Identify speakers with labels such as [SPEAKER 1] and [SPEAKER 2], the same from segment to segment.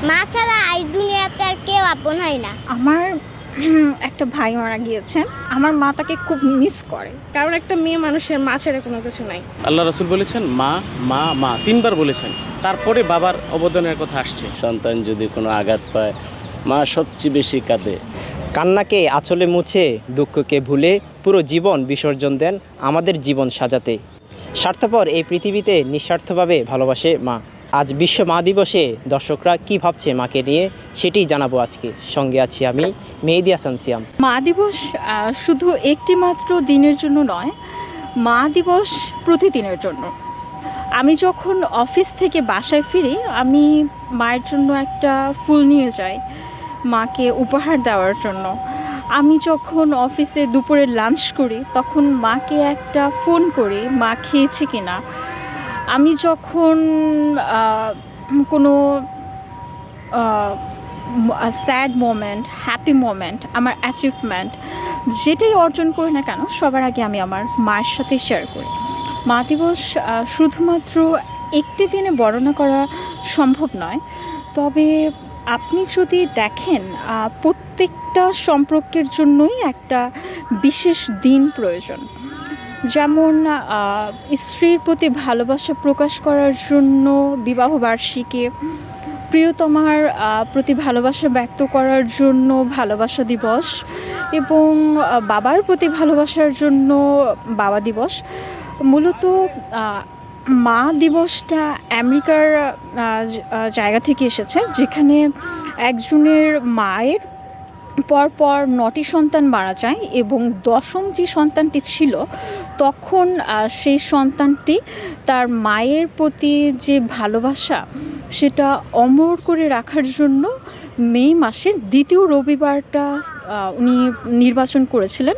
[SPEAKER 1] মা ছাড়া এই দুনিয়াতে আর কেউ আপন হয় না।
[SPEAKER 2] আমার একটা ভাই মারা গিয়েছে, আমার মা তাকে খুব মিস করে।
[SPEAKER 3] কারণ একটা মেয়ে মানুষের মা ছাড়া কোনো কিছু নাই।
[SPEAKER 4] আল্লাহ রাসূল বলেছেন মা মা মা, তিনবার বলেছেন, তারপরে বাবার অবদানের কথা আসছে।
[SPEAKER 5] সন্তান যদি কোনো আঘাত পায়, মা সবচেয়ে বেশি কাঁদে।
[SPEAKER 6] কান্নাকে আঁচলে মুছে, দুঃখকে ভুলে পুরো জীবন বিসর্জন দেন আমাদের জীবন সাজাতে। স্বার্থপর এই পৃথিবীতে নিঃস্বার্থভাবে ভালোবাসে মা। আজ বিশ্ব মা দিবসে দর্শকরা কি ভাবছে মাকে নিয়ে, সেটিই জানাবো আজকে। সঙ্গে আছি আমি, মেহেদী হাসান সিয়াম।
[SPEAKER 2] মা দিবস শুধু একটি মাত্র দিনের জন্য নয়, মা দিবস প্রতিদিনের জন্য। আমি যখন অফিস থেকে বাসায় ফিরি, আমি মায়ের জন্য একটা ফুল নিয়ে যাই মাকে উপহার দেওয়ার জন্য। আমি যখন অফিসে দুপুরে লাঞ্চ করি, তখন মাকে একটা ফোন করি মা খেয়েছে কিনা। আমি যখন কোনো স্যাড মোমেন্ট, হ্যাপি মোমেন্ট, আমার অ্যাচিভমেন্ট যেটাই অর্জন করি না কেন, সবার আগে আমি আমার মায়ের সাথে শেয়ার করি। মা দিবস শুধুমাত্র একটি দিনে বর্ণনা করা সম্ভব নয়, তবে আপনি যদি দেখেন প্রত্যেকটা সম্পর্কের জন্যই একটা বিশেষ দিন প্রয়োজন। যেমন স্ত্রীর প্রতি ভালোবাসা প্রকাশ করার জন্য বিবাহবার্ষিকী, প্রিয়তমার প্রতি ভালোবাসা ব্যক্ত করার জন্য ভালোবাসা দিবস, এবং বাবার প্রতি ভালোবাসার জন্য বাবা দিবস। মূলত মা দিবসটা আমেরিকার জায়গা থেকে এসেছে, যেখানে একজনের মায়ের পরপর 9টি সন্তান মারা যায় এবং 10ম যে সন্তানটি ছিল, তখন সেই সন্তানটি তার মায়ের প্রতি যে ভালোবাসা সেটা অমর করে রাখার জন্য মে মাসের দ্বিতীয় রবিবারটা উনি নির্বাচন করেছিলেন।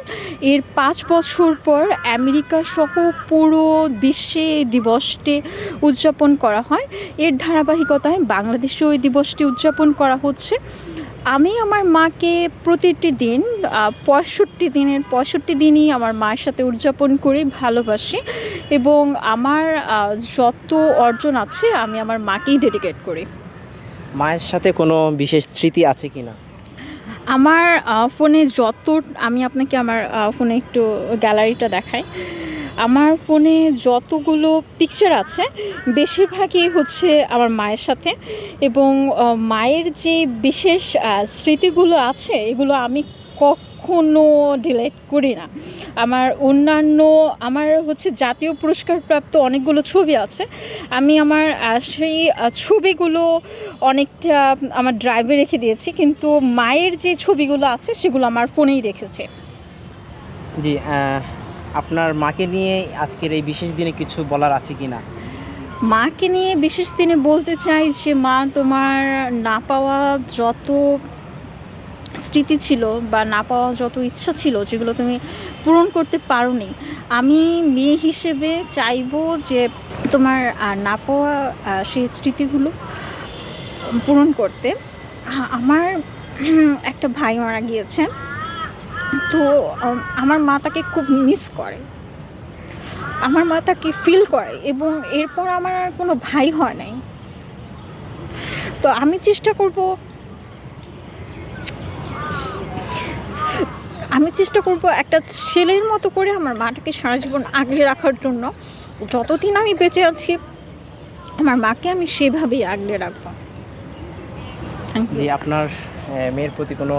[SPEAKER 2] এর 5 বছর পর আমেরিকা সহ পুরো বিশ্বে এই দিবসটি উদযাপন করা হয়। এর ধারাবাহিকতায় বাংলাদেশেও এই দিবসটি উদযাপন করা হচ্ছে। আমি আমার মাকে প্রতিটি দিন 65 দিনই আমার মায়ের সাথে উদযাপন করি, ভালোবাসি, এবং আমার যত অর্জন আছে আমি আমার মাকেই ডেডিকেট করি।
[SPEAKER 6] মায়ের সাথে কোনো বিশেষ স্মৃতি আছে কি না?
[SPEAKER 2] আমার ফোনে আমি আপনাকে আমার ফোনে একটু গ্যালারিটা দেখাই। আমার ফোনে যতগুলো পিকচার আছে বেশিরভাগই হচ্ছে আমার মায়ের সাথে, এবং মায়ের যে বিশেষ স্মৃতিগুলো আছে এগুলো আমি কখনো ডিলিট করি না। আমার হচ্ছে জাতীয় পুরস্কারপ্রাপ্ত অনেকগুলো ছবি আছে। আমি আমার সেই ছবিগুলো অনেকটা আমার ড্রাইভে রেখে দিয়েছি, কিন্তু মায়ের যে ছবিগুলো আছে সেগুলো আমার ফোনেই রেখেছে।
[SPEAKER 6] জি, আপনার মাকে নিয়ে আজকের এই বিশেষ দিনে কিছু বলার আছে কি না?
[SPEAKER 2] মাকে নিয়ে বিশেষ দিনে বলতে চাই যে মা, তোমার না পাওয়া যত স্মৃতি ছিল বা না পাওয়া যত ইচ্ছা ছিল যেগুলো তুমি পূরণ করতে পারোনি, আমি মেয়ে হিসেবে চাইবো যে তোমার না পাওয়া সেই স্মৃতিগুলো পূরণ করতে। আমার একটা ভাই মারা গিয়েছে, তো আমার মা তাকে খুব মিস করে, আমার মা তাকে ফিল করে, এবং এরপর আমার আর কোনো ভাই হয় নাই। তো আমি চেষ্টা করব একটা ছেলের মতো করে আমার মাটাকে সারা জীবন আগলে রাখার জন্য। যতদিন আমি বেঁচে আছি আমার মাকে আমি সেভাবেই আগলে রাখবো।
[SPEAKER 6] জি, আপনার মেয়ের প্রতি কোনো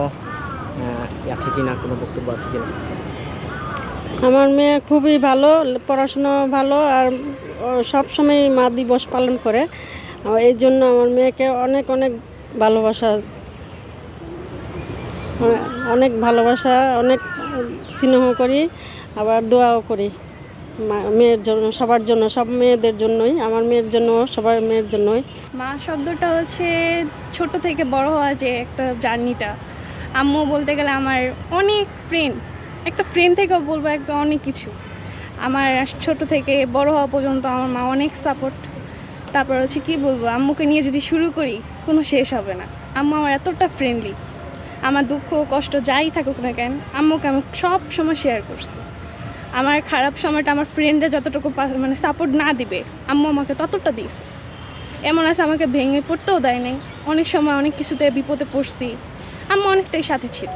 [SPEAKER 6] আছে কি না, কোনো বক্তব্য আছে কি না?
[SPEAKER 3] আমার মেয়ে খুবই ভালো, পড়াশোনা ভালো, আর সবসময় মা দিবস পালন করে। এই জন্য আমার মেয়েকে অনেক অনেক ভালোবাসা, অনেক স্নেহ করি, আবার দোয়াও করি মেয়ের জন্য, সবার জন্য, সব মেয়েদের জন্যই, আমার মেয়ের জন্য, সবার মেয়ের জন্যই।
[SPEAKER 7] মা শব্দটা হচ্ছে ছোট থেকে বড় হওয়া যে একটা জার্নিটা। আম্মু বলতে গেলে আমার অনেক ফ্রেন্ড, একটা ফ্রেন্ড থেকেও বলবো একটা অনেক কিছু। আমার ছোট থেকে বড় হওয়া পর্যন্ত আমার মা অনেক সাপোর্ট। তারপর হচ্ছে কি বলবো, আম্মুকে নিয়ে যদি শুরু করি কোনো শেষ হবে না। আম্মু আমার এতটা ফ্রেন্ডলি, আমার দুঃখ কষ্ট যাই থাকুক না কেন আম্মুকে আমি সব সময় শেয়ার করছি। আমার খারাপ সময়টা আমার ফ্রেন্ডরা যতটুকু মানে সাপোর্ট না দিবে, আম্মু আমাকে ততটা দিয়েছে। এমন আছে আমাকে ভেঙে পড়তেও দেয় নাই। অনেক সময় অনেক কিছুতে বিপদে পড়ছি, আম্মু অনেকটাই সাথে ছিল।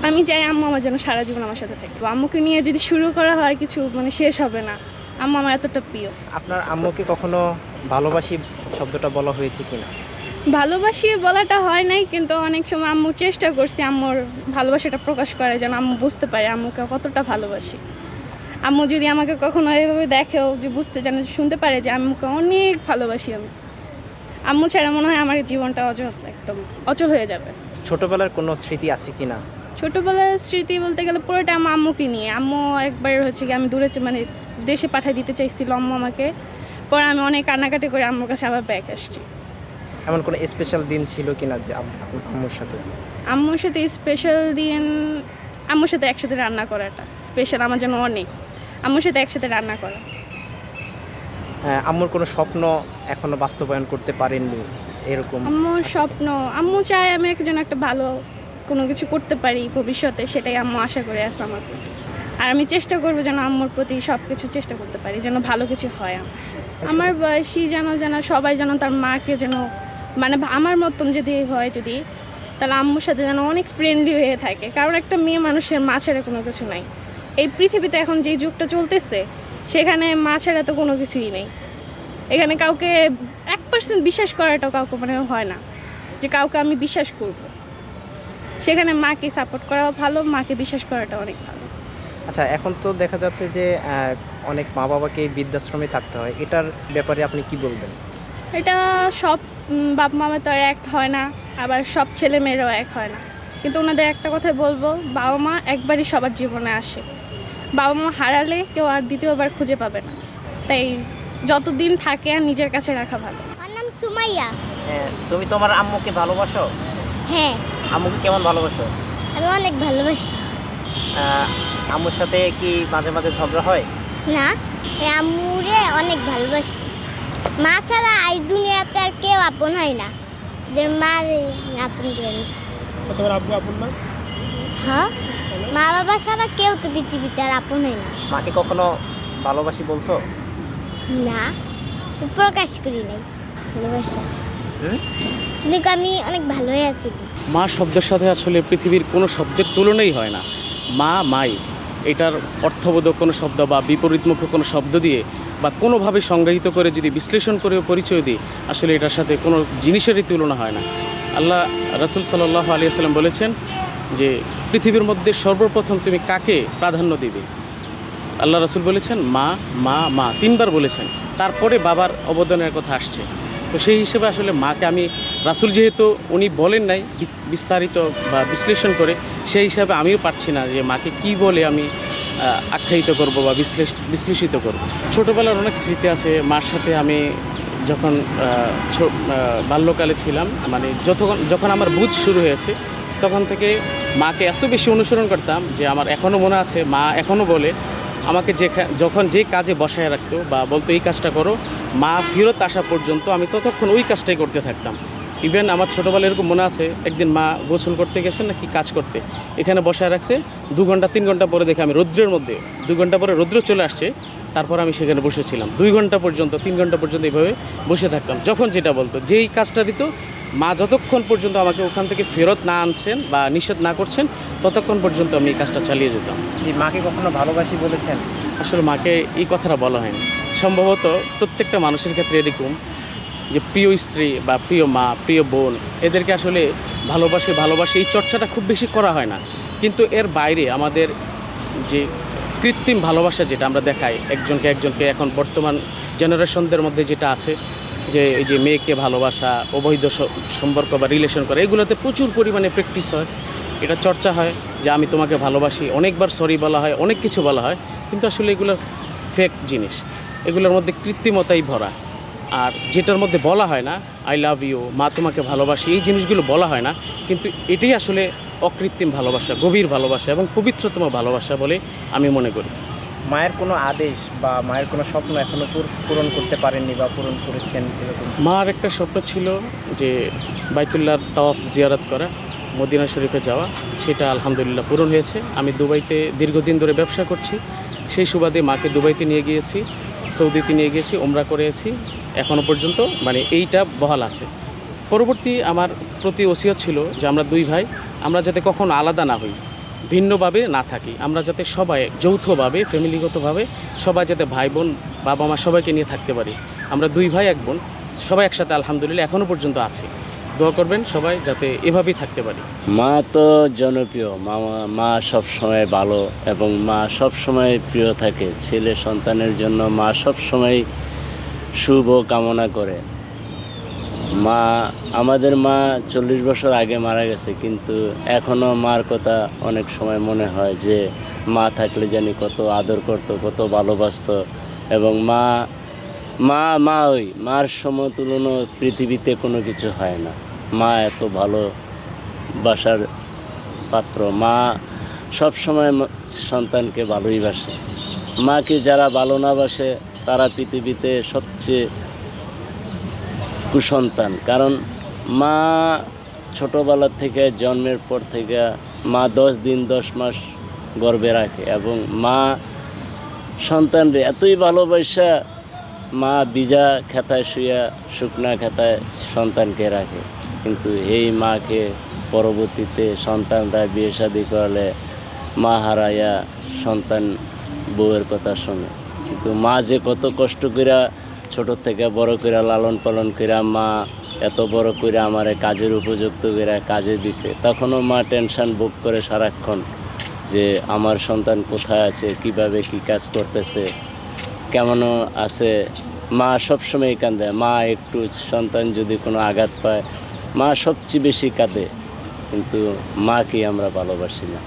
[SPEAKER 7] আমি চাই আম্মু আমার জন্য সারা জীবন আমার সাথে থাকবে। আম্মুকে নিয়ে যদি শুরু করা হয় কিছু মানে শেষ হবে না। আম্মু আমার এতটা প্রিয়।
[SPEAKER 6] আপনার আম্মুকে কখনো ভালোবাসি শব্দটা বলা হয়েছে কিনা?
[SPEAKER 7] ভালোবাসি বলাটা হয় নাই, কিন্তু অনেক সময় আম্মু চেষ্টা করছি আম্মুর ভালোবাসাটা প্রকাশ করে, যেন আম্মু বুঝতে পারে আম্মুকে কতটা ভালোবাসি। আম্মু যদি আমাকে কখনো এইভাবে দেখেও যে বুঝতে যেন শুনতে পারে যে আম্মুকে অনেক ভালোবাসি আমি। আম্মু ছাড়া মনে হয় আমার জীবনটা একদম অচল হয়ে যাবে।
[SPEAKER 6] ছোটবেলার কোনো স্মৃতি আছে কিনা?
[SPEAKER 7] ছোটোবেলার স্মৃতি বলতে গেলে পুরোটা আমার আম্মুকে নিয়ে। আম্মু একবার হচ্ছে কি আমি দূরে মানে দেশে পাঠিয়ে দিতে চাইছিল আম্মু আমাকে, পরে আমি অনেক কান্নাকাটি করে আম্মুর কাছে আবার ব্যাক আসছি।
[SPEAKER 6] এমন কোনো স্পেশাল দিন ছিল কিনা যে আম্মুর সাথে?
[SPEAKER 7] আম্মুর সাথে স্পেশাল দিন, আম্মুর সাথে একসাথে রান্না করাটা স্পেশাল আমার জন্য অনেক। আম্মুর সাথে একসাথে রান্না করা।
[SPEAKER 6] আম্মুর কোনো স্বপ্ন এখনো বাস্তবায়ন করতে পারেননি এরকম?
[SPEAKER 7] আম্মুর স্বপ্ন, আম্মু চায় আমি একজন একটা ভালো কোনো কিছু করতে পারি ভবিষ্যতে, সেটাই আম্মু আশা করে আছে আমার প্রতি। আর আমি চেষ্টা করবো যেন আম্মুর প্রতি সব কিছু চেষ্টা করতে পারি, যেন ভালো কিছু হয়। আমার বয়সী যেন সবাই যেন তার মাকে যেন মানে আমার মতন যদি হয়, যদি তাহলে আম্মুর সাথে যেন অনেক ফ্রেন্ডলি হয়ে থাকে। কারণ একটা মেয়ে মানুষের মা ছাড়া কোনো কিছু নাই এই পৃথিবীতে। এখন যে যুগটা চলতেছে সেখানে মা ছাড়া তো কোনো কিছুই নেই। এখানে কাউকে 1% বিশ্বাস করাটাও কাউকে মানে হয় না যে কাউকে আমি বিশ্বাস করব। সেখানে মাকে সাপোর্ট করা ভালো, মাকে বিশ্বাস করাটা অনেক ভালো।
[SPEAKER 6] আচ্ছা, এখন তো দেখা যাচ্ছে যে অনেক মা বাবাকে বৃদ্ধাশ্রমে থাকতে হয়, এটার ব্যাপারে আপনি কি বলবেন?
[SPEAKER 7] এটা সব বাপ মামা তো আর এক হয় না, আবার সব ছেলে মেয়েরাও এক হয় না। কিন্তু ওনাদের একটা কথাই বলবো, বাবা মা একবারই সবার জীবনে আসে। বাবা মা হারালে কেউ আর দ্বিতীয়বার খুঁজে পাবে না। তাই যতদিন থাকে আর নিজের কাছে রাখা ভালো।
[SPEAKER 1] আমার নাম সুমাইয়া।
[SPEAKER 6] তুমি তোমার আম্মুকে ভালোবাসো?
[SPEAKER 1] হ্যাঁ,
[SPEAKER 6] আম্মুকে কেমন ভালোবাসো?
[SPEAKER 1] আমি অনেক ভালোবাসি।
[SPEAKER 6] আম্মুর সাথে কি মাঝে মাঝে ঝগড়া হয়?
[SPEAKER 1] না, এই আম্মুরে অনেক ভালোবাসি। মা ছাড়া এই দুনিয়াতে আর কেউ আপন হয় না, যে মার আপন করে নিছে।
[SPEAKER 4] তোমার আব্বু আপন না?
[SPEAKER 1] হ্যাঁ, মা বাবা ছাড়া কেউ তো পৃথিবীতে আর আপন হয় না।
[SPEAKER 6] মাকে কখনো ভালোবাসি বলছো?
[SPEAKER 1] না, প্রকাশ করি নাই ভালোবাসা, কিন্তু আমি অনেক ভালো হয়ে আছি।
[SPEAKER 4] মা শব্দের সাথে আসলে পৃথিবীর কোনো শব্দের তুলনাই হয় না। মা মাই এটার অর্থবোধক কোনো শব্দ বা বিপরীতমুখী কোনো শব্দ দিয়ে বা কোনোভাবে সংজ্ঞায়িত করে যদি বিশ্লেষণ করে পরিচয় দিই, আসলে এটার সাথে কোনো জিনিসেরই তুলনা হয় না। আল্লাহ রাসূল সাল্লাল্লাহু আলাইহি ওয়াসাল্লাম বলেছেন যে পৃথিবীর মধ্যে সর্বপ্রথম তুমি কাকে প্রাধান্য দিবে? আল্লাহ রাসূল বলেছেন মা মা মা 3 বার বলেছেন, তারপরে বাবার অবদানের কথা আসছে। তো সেই হিসেবে আসলে মাকে আমি, রাসূল যেহেতু উনি বলেন নাই বিস্তারিত বা বিশ্লেষণ করে, সেই হিসাবে আমিও পারছি না যে মাকে কি বলে আমি আখ্যায়িত করব বা বিশ্লেষিত করব। ছোটোবেলার অনেক স্মৃতি আছে মার সাথে। আমি যখন বাল্যকালে ছিলাম, মানে যখন আমার বুঝ শুরু হয়েছে, তখন থেকে মাকে এত বেশি অনুসরণ করতাম যে আমার এখনও মনে আছে, মা এখনও বলে আমাকে যখন যে কাজে বসায় রাখতো বা বলতো এই কাজটা করো, মা ফেরত আসা পর্যন্ত আমি ততক্ষণ ওই কাজটাই করতে থাকতাম। ইভেন আমার ছোটোবেলা এরকম মনে আছে, একদিন মা গোসল করতে গেছেন নাকি কাজ করতে, এখানে বসায় রাখছে। 2 ঘন্টা 3 ঘন্টা পরে দেখে আমি রৌদ্রের মধ্যে, 2 ঘন্টা পরে রৌদ্র চলে আসছে, তারপর আমি সেখানে বসেছিলাম 2 ঘন্টা পর্যন্ত, 3 ঘন্টা পর্যন্ত এইভাবে বসে থাকতাম। যখন যেটা বলতো, যেই কাজটা দিত, মা যতক্ষণ পর্যন্ত আমাকে ওখান থেকে ফেরত না আনছেন বা নিষেধ না করছেন, ততক্ষণ পর্যন্ত আমি এই কাজটা চালিয়ে যেতাম।
[SPEAKER 6] যে মাকে কখনো ভালোবাসি বলেছেন?
[SPEAKER 4] আসলে মাকে এই কথাটা বলা হয়নি। সম্ভবত প্রত্যেকটা মানুষের ক্ষেত্রে এরকম যে প্রিয় স্ত্রী বা প্রিয় মা, প্রিয় বোন, এদেরকে আসলে ভালোবাসে এই চর্চাটা খুব বেশি করা হয় না। কিন্তু এর বাইরে আমাদের যে কৃত্রিম ভালোবাসা যেটা আমরা দেখাই একজনকে এখন বর্তমান জেনারেশনদের মধ্যে যেটা আছে, যে এই যে মেয়েকে ভালোবাসা, অবৈধ সম্পর্ক বা রিলেশন করা, এগুলোতে প্রচুর পরিমাণে প্র্যাকটিস হয়, এটা চর্চা হয় যে আমি তোমাকে ভালোবাসি, অনেকবার সরি বলা হয়, অনেক কিছু বলা হয়, কিন্তু আসলে এগুলো ফেক জিনিস, এগুলোর মধ্যে কৃত্রিমতাই ভরা। আর যেটার মধ্যে বলা হয় না আই লাভ ইউ, মা তোমাকে ভালোবাসি, এই জিনিসগুলো বলা হয় না, কিন্তু এটাই আসলে অকৃত্রিম ভালোবাসা, গভীর ভালোবাসা এবং পবিত্রতম ভালোবাসা বলে আমি মনে করি।
[SPEAKER 6] মায়ের কোনো আদেশ বা মায়ের কোনো স্বপ্ন এখনো পূরণ করতে পারেননি বা পূরণ করেছেন এরকম?
[SPEAKER 4] মার একটা স্বপ্ন ছিল যে বাইতুল্লাহর তাওয়াফ জিয়ারত করা, মদিনা শরীফে যাওয়া, সেটা আলহামদুলিল্লাহ পূরণ হয়েছে। আমি দুবাইতে দীর্ঘদিন ধরে ব্যবসা করছি, সেই সুবাদে মাকে দুবাইতে নিয়ে গিয়েছি, সৌদিতে নিয়ে গিয়েছি, ওমরা করেছি, এখনও পর্যন্ত মানে এইটা বহাল আছে। পরবর্তী আমার প্রতি ওসিয়ত ছিল যে আমরা দুই ভাই আমরা যাতে কখনো আলাদা না হই, ভিন্নভাবে না থাকি, আমরা যাতে সবাই যৌথভাবে ফ্যামিলিগতভাবে সবাই যাতে ভাই বোন বাবা মা সবাইকে নিয়ে থাকতে পারি। আমরা দুই ভাই এক বোন সবাই একসাথে আলহামদুলিল্লাহ এখনও পর্যন্ত আছি। দোয়া করবেন সবাই যাতে এভাবেই থাকতে পারি।
[SPEAKER 5] মা তো জনপ্রিয়, মা সব সময় ভালো এবং মা সব সময় প্রিয় থাকে। ছেলে সন্তানের জন্য মা সব সময় শুভ কামনা করে। মা আমাদের মা 40 বছর আগে মারা গেছে, কিন্তু এখনও মার কথা অনেক সময় মনে হয় যে মা থাকলে জানি কত আদর করতো, কত ভালোবাসতো। এবং ওই মার সমতুলন পৃথিবীতে কোনো কিছু হয় না। মা এত ভালোবাসার পাত্র। মা সব সময় সন্তানকে ভালোই বাসে। মাকে যারা ভালো না বাসে তারা পৃথিবীতে সবচেয়ে কুসন্তান। কারণ মা ছোটোবেলা থেকে জন্মের পর থেকে মা 10 দিন 10 মাস গর্ভে রাখে এবং মা সন্তানরে এতই ভালোবাসা মা ভিজা খেতায় শুয়া শুকনা খেতায় সন্তানকে রাখে। কিন্তু এই মাকে পরবর্তীতে সন্তানরা বিয়ে শাদী করলে মা হারাইয়া সন্তান বউয়ের কথা শোনে। কিন্তু মা যে কত কষ্ট কইরা ছোট থেকে বড় কইরা লালন পালন কইরা মা এত বড় কইরা আমারে কাজের উপযুক্ত কইরা কাজে দিছে, তখনও মা টেনশন ভোগ করে সারাক্ষণ যে আমার সন্তান কোথায় আছে, কিভাবে কি কাজ করতেছে, কেমন আছে। মা সবসময় কাঁদে। মা একটু সন্তান যদি কোনো আঘাত পায় মা সবচেয়ে বেশি কাঁদে, কিন্তু মাকে আমরা ভালোবাসি না।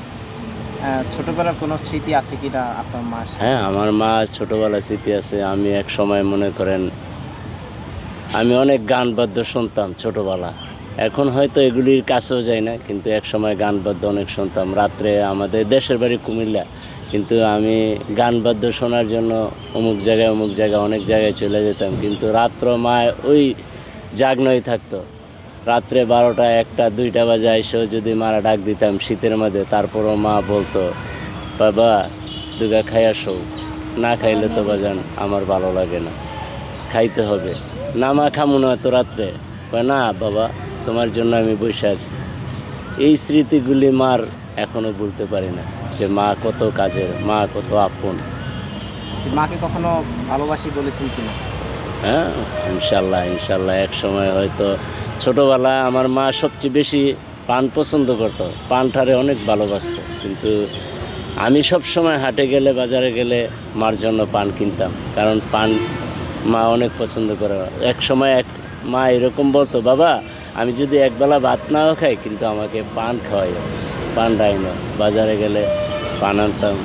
[SPEAKER 6] ছোটবেলার কোনো স্মৃতি আছে কিনা আপনার মার সাথে?
[SPEAKER 5] হ্যাঁ, আমার মা ছোটোবেলার স্মৃতি আছে। আমি এক সময় মনে করেন আমি অনেক গান বাদ্য শুনতাম ছোটোবেলা। এখন হয়তো এগুলির কাছেও যায় না, কিন্তু এক সময় গান বাদ্য অনেক শুনতাম। রাত্রে আমাদের দেশের বাড়ি কুমিল্লা, কিন্তু আমি গান বাদ্য শোনার জন্য অমুক জায়গায় অনেক জায়গায় চলে যেতাম। কিন্তু রাত্র মা ওই জাগনই থাকতো। রাত্রে 12টা 1টা 2টা বাজে এসেও যদি মারা ডাক দিতাম শীতের মধ্যে, তারপরও মা বলতো বাবা দুগা খাই আসো, না খাইলে তো বাজান আমার ভালো লাগে না, খাইতে হবে। না মা খামু না তো রাত্রে, না বাবা তোমার জন্য আমি বসে আছি। এই স্মৃতিগুলি মার এখনও বলতে পারি না, যে মা কত কাজের, মা কত আপন।
[SPEAKER 6] মাকে কখনো ভালোবাসি বলেছেন কিনা?
[SPEAKER 5] হ্যাঁ, ইনশাল্লাহ এক সময় হয়তো ছোটোবেলায় আমার মা সবচেয়ে বেশি পান পছন্দ করতো, পানটারে অনেক ভালোবাসতো। কিন্তু আমি সব সময় হাটে গেলে বাজারে গেলে মার জন্য পান কিনতাম, কারণ পান মা অনেক পছন্দ করে। এক সময় মা এরকম বলতো বাবা আমি যদি একবেলা ভাত নাও খাই কিন্তু আমাকে পান খাওয়াই, পান ডাইনো। বাজারে গেলে পান আনতাম।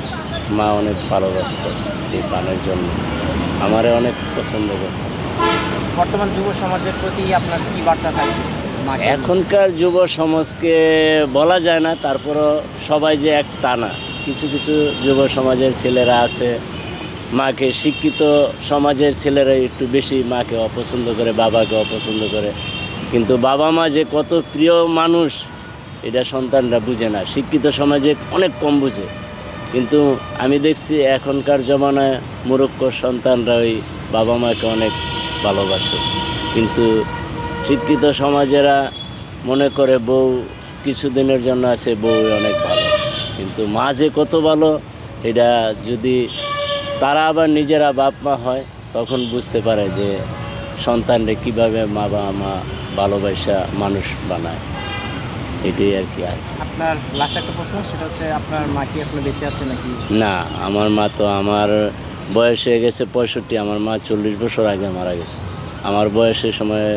[SPEAKER 5] মা অনেক ভালোবাসতো এই পানের জন্য, আমারে অনেক পছন্দ করত।
[SPEAKER 6] বর্তমান যুব সমাজের প্রতি আপনার কি বার্তা থাকবে?
[SPEAKER 5] এখনকার যুব সমাজকে বলা যায় না, তারপরও সবাই যে এক তা না। কিছু কিছু যুব সমাজের ছেলেরা আছে, মাকে শিক্ষিত সমাজের ছেলেরা একটু বেশি মাকে অপছন্দ করে, বাবাকে অপছন্দ করে। কিন্তু বাবা মা যে কত প্রিয় মানুষ এটা সন্তানরা বুঝে না। শিক্ষিত সমাজে অনেক কম বুঝে, কিন্তু আমি দেখছি এখনকার জমানায় মূর্খ সন্তানরা ওই বাবা মাকে অনেক ভালোবাসে। কিন্তু শিক্ষিত সমাজেরা মনে করে বউ কিছুদিনের জন্য আছে, বউ অনেক ভালো, কিন্তু মা যে কত ভালো এটা যদি তারা আবার নিজেরা বাপ মা হয় তখন বুঝতে পারে যে সন্তানরা কীভাবে বাবা মা ভালোবাসা মানুষ বানায়। এটাই আর কি। আর
[SPEAKER 6] আপনার লাস্ট একটা প্রশ্ন, সেটা হচ্ছে আপনার মা কি এখনো বেঁচে আছে নাকি?
[SPEAKER 5] না, আমার মা তো আমার বয়স হয়ে গেছে 65। আমার মা 40 বছর আগে মারা গেছে। আমার বয়সের সময়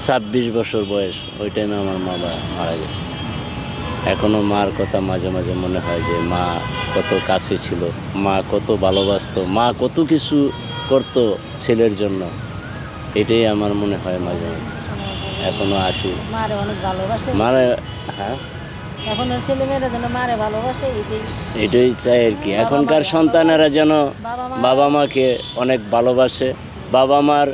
[SPEAKER 5] 26 বছর বয়স, ওই টাইমে আমার মা মারা গেছে। এখনও মার কথা মাঝে মাঝে মনে হয় যে মা কত কাছে ছিল, মা কত ভালোবাসতো, মা কত কিছু করতো ছেলের জন্য। এটাই আমার মনে হয় মাঝে মাঝে। এখনও আছি
[SPEAKER 8] মারে অনেক ভালোবাসে,
[SPEAKER 5] মারে। হ্যাঁ,
[SPEAKER 8] এখন ছেলেমেয়েরা যেন মারে ভালোবাসে,
[SPEAKER 5] এটাই চাই আর কি। এখনকার সন্তানেরা যেন বাবা মাকে অনেক ভালোবাসে। বাবা মার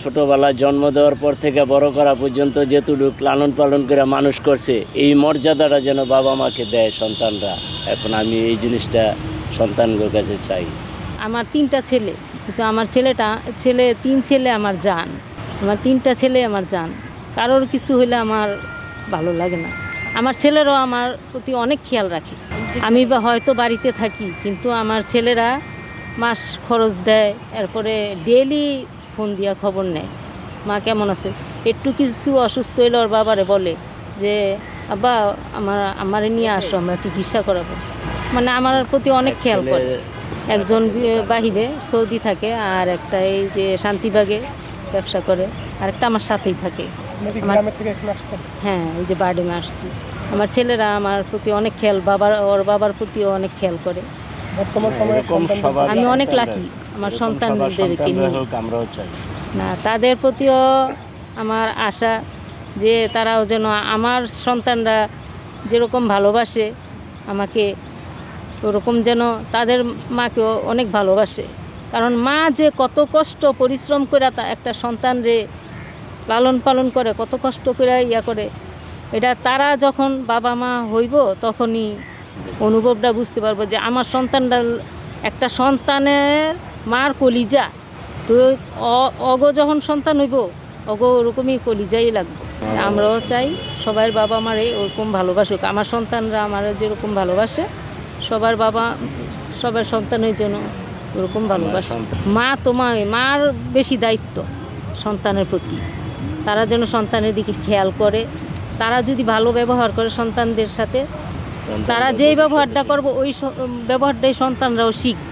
[SPEAKER 5] ছোটোবেলায় জন্ম দেওয়ার পর থেকে বড় করা পর্যন্ত যেটুকু লালন পালন করে মানুষ করছে, এই মর্যাদাটা যেন বাবা মাকে দেয় সন্তানরা। এখন আমি এই জিনিসটা সন্তানদের কাছে চাই।
[SPEAKER 8] আমার 3টা ছেলে, কিন্তু আমার তিন ছেলে আমার জান, আমার 3টা ছেলে আমার জান। কারোর কিছু হলে আমার ভালো লাগে না। আমার ছেলেরাও আমার প্রতি অনেক খেয়াল রাখে। আমি হয়তো বাড়িতে থাকি, কিন্তু আমার ছেলেরা মাস খরচ দেয়, এরপরে ডেইলি ফোন দিয়া খবর নেয় মা কেমন আছে। একটু কিছু অসুস্থ হইলে ওর বাবারে বলে যে আব্বা আমারে নিয়ে আসো, আমরা চিকিৎসা করাবো। মানে আমার প্রতি অনেক খেয়াল করে। একজন বাহিরে সৌদি থাকে, আর একটা এই যে শান্তিবাগে ব্যবসা করে, আর একটা আমার সাথেই থাকে। হ্যাঁ, এই যে বার্ডেমে আসছি। আমার ছেলেরা আমার প্রতি অনেক খেয়াল, ওর বাবার প্রতিও অনেক খেয়াল করে। আমি অনেক লাকি আমার সন্তানদেরকে নিয়ে।
[SPEAKER 5] আমরাও চাই
[SPEAKER 8] না, তাদের প্রতিও আমার আশা যে তারাও যেন আমার সন্তানরা যেরকম ভালোবাসে আমাকে, ওরকম যেন তাদের মাকেও অনেক ভালোবাসে। কারণ মা যে কত কষ্ট পরিশ্রম করে একটা সন্তানরে লালন পালন করে, কত কষ্ট করে করে, এটা তারা যখন বাবা মা হইব তখনই অনুভবটা বুঝতে পারবো যে আমার সন্তানটা একটা সন্তানের মার কলিজা। তো অগো যখন সন্তান হইব অগো ওরকমই কলিজাই লাগবে। আমরাও চাই সবার বাবা মারে ওরকম ভালোবাসুক, আমার সন্তানরা আমার যেরকম ভালোবাসে সবার সন্তানের জন্য ওরকম ভালোবাসে। মার বেশি দায়িত্ব সন্তানের প্রতি। তারা যেন সন্তানের দিকে খেয়াল করে, তারা যদি ভালো ব্যবহার করে সন্তানদের সাথে, তারা যেই ব্যবহারটা করবো ওই ব্যবহারটাই সন্তানরাও শিখব।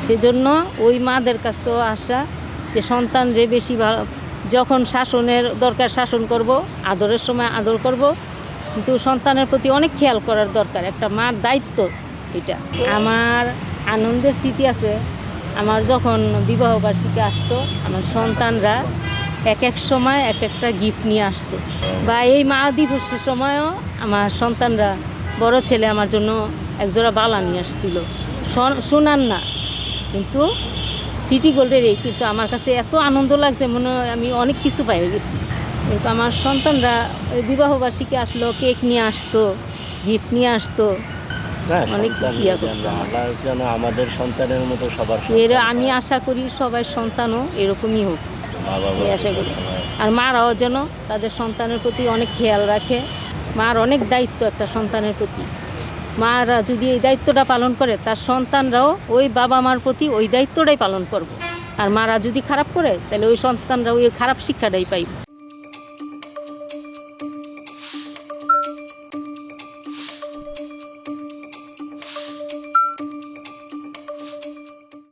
[SPEAKER 8] সেজন্য ওই মাদের কাছেও আশা যে সন্তানরে বেশি ভালো, যখন শাসনের দরকার শাসন করব, আদরের সময় আদর করব, কিন্তু সন্তানের প্রতি অনেক খেয়াল করার দরকার। একটা মার দায়িত্ব এটা। আমার আনন্দের স্মৃতি আছে, আমার যখন বিবাহবার্ষিকী আসতো আমার সন্তানরা এক এক সময় এক একটা গিফট নিয়ে আসতো, বা এই মা দিবসের সময়ও আমার সন্তানরা, বড় ছেলে আমার জন্য একজোড়া বালা নিয়ে আসছিল, সোনার না কিন্তু সিটি গোল্ডের। কিন্তু আমার কাছে এত আনন্দ লাগছে, মনে হয় আমি অনেক কিছু পেয়ে গেছি। কিন্তু আমার সন্তানরা বিবাহবার্ষিকী আসলো, কেক নিয়ে আসতো, গিফট নিয়ে আসতো, অনেক ইয়া করতো।
[SPEAKER 5] আমাদের সন্তানের মতো সবার
[SPEAKER 8] আমি আশা করি সবাই সন্তানও এরকমই হোক, এই আশা করি। আর মারাও যেন তাদের সন্তানের প্রতি অনেক খেয়াল রাখে। মার অনেক দায়িত্ব একটা সন্তানের প্রতি। মারা যদি এই দায়িত্বটা পালন করে, তার সন্তানরাও ওই বাবা মার প্রতি ওই দায়িত্বটাই পালন করবে। আর মারা যদি খারাপ করে, তাহলে ওই সন্তানরা ওই খারাপ শিক্ষাটাই পাইবে।